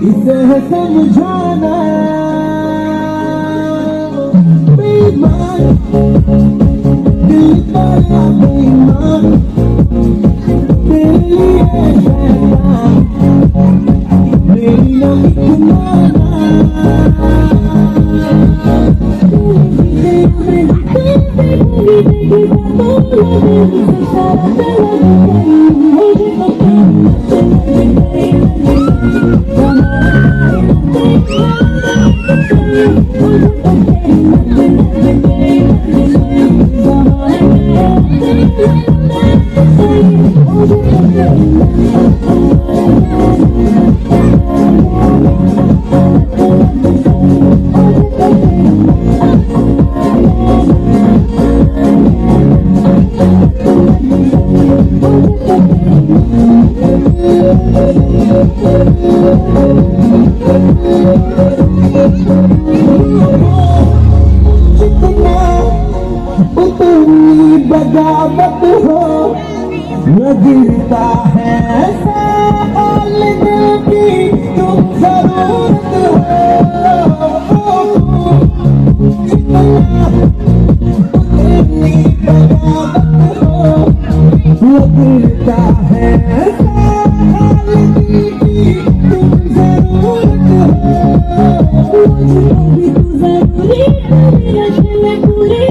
इसे है समझाना बेईमान दिल वाला बेईमान तेरे लिए शैतान मेरी नमी तुम्हारा बगावत हो लगता है साल दिल की तुम जरूरत हो इतनी बगावत हो लगता है साल दिल की तुम जरूरत हो जरूरी मेरा दिल पूरी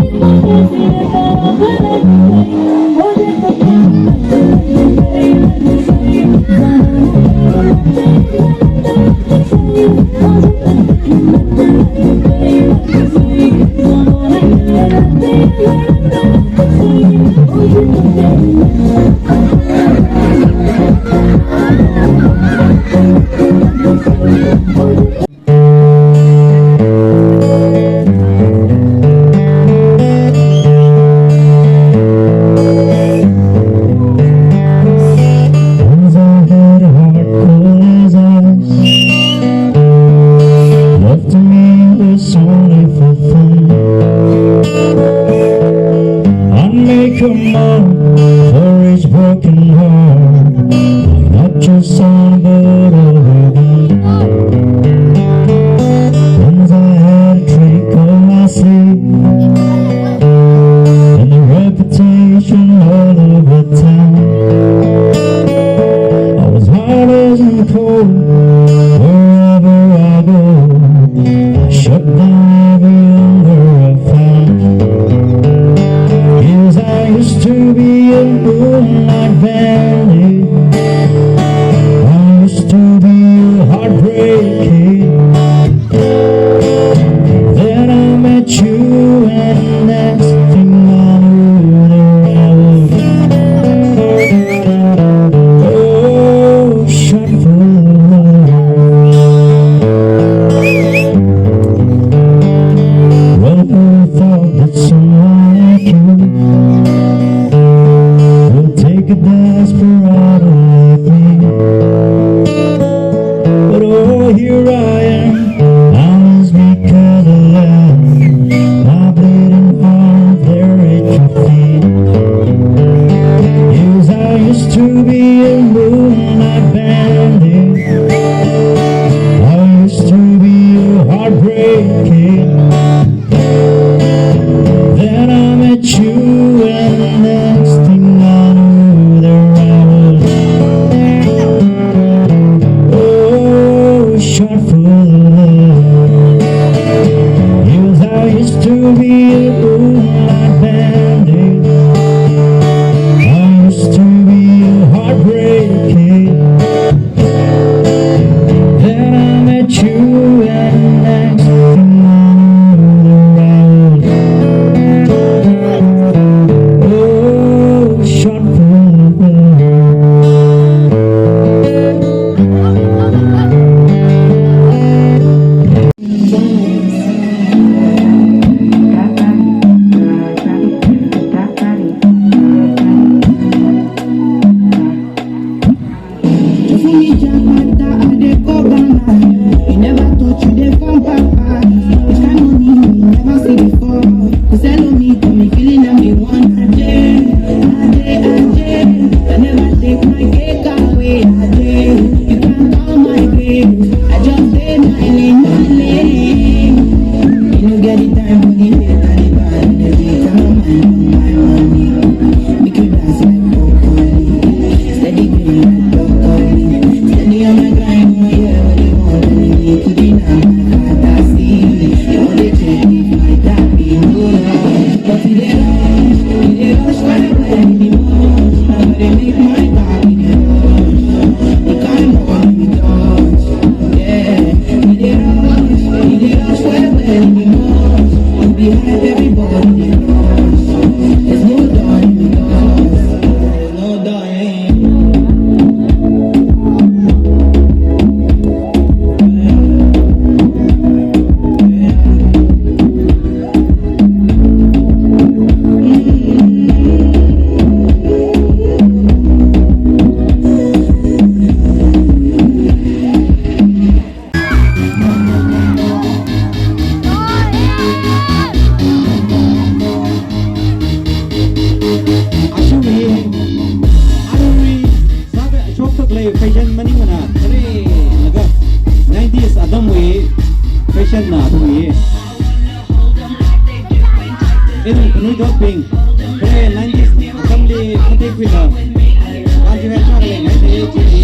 Come on, for each broken heart, not just son but all of them. Once I had a trick on my sleeve, and a reputation all over town. I was heartless and cold, wherever I go. I shut down every hunger I found. I used to be a moonlight valley. I used to be a heartbreaking. Then I met you, and next thing I knew that I was shot full of love. Well, who thought that someone like you a desperado like me? But oh, here I am. I'm just because of love. My bleeding heart there at your feet. Yes, I used to be a moonlight bandit. I used to be a heartbreaking. Then I met you, and the next thing I knew, shot full of love. Yes, I used to be a moonlight bandit. I used to be a heartbreaking. Then I met you, and the next thing I knew that I was shot full of love. days. I just did my lane, my lane. You don't get the time for the hate and the bad and the hate and my money. Make you dance like broccoli. Steady green like broccoli. Steady on my grind, oh yeah, what you want to need to be now. Fantasy, you want to check me like that, be good. But today, they rush like that anymore. Now they make my body rush. You can't hold me touch. Yeah, they rush like that anymore. You behind everybody, they rush. There's no done, there's no dying. Fashion mani mana tadi naga 90s adam we fashion na tu we ini penuh doping tadi 90s adam di ketik kita aja macam ni ngai jadi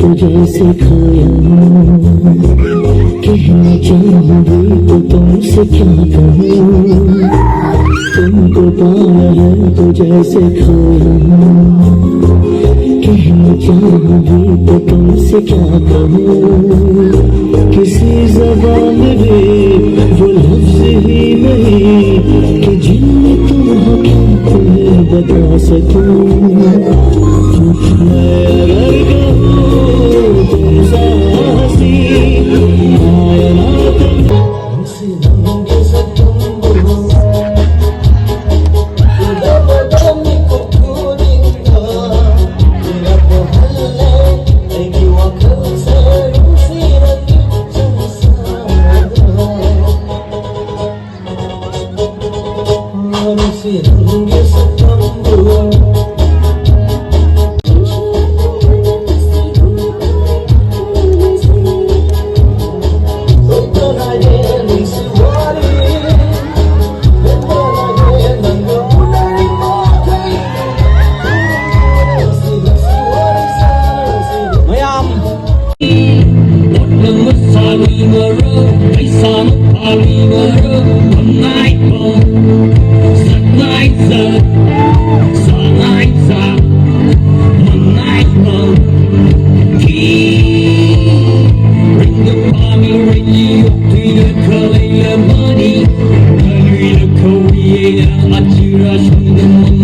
तुझे खाया कहना चाहूँगी तो तुमसे क्या कहूँ, तुमको पाया है तो जैसे खाया, कहना चाहूँगी तो तुमसे क्या कहूँ, किसी ज़बान में वो लफ्ज़ ही नहीं कि जिनमें तुम हो क्या तुम्हें बता सकूँ। मैं अगर कहूँ तुम साहसी I'm Money, I need a Korean, I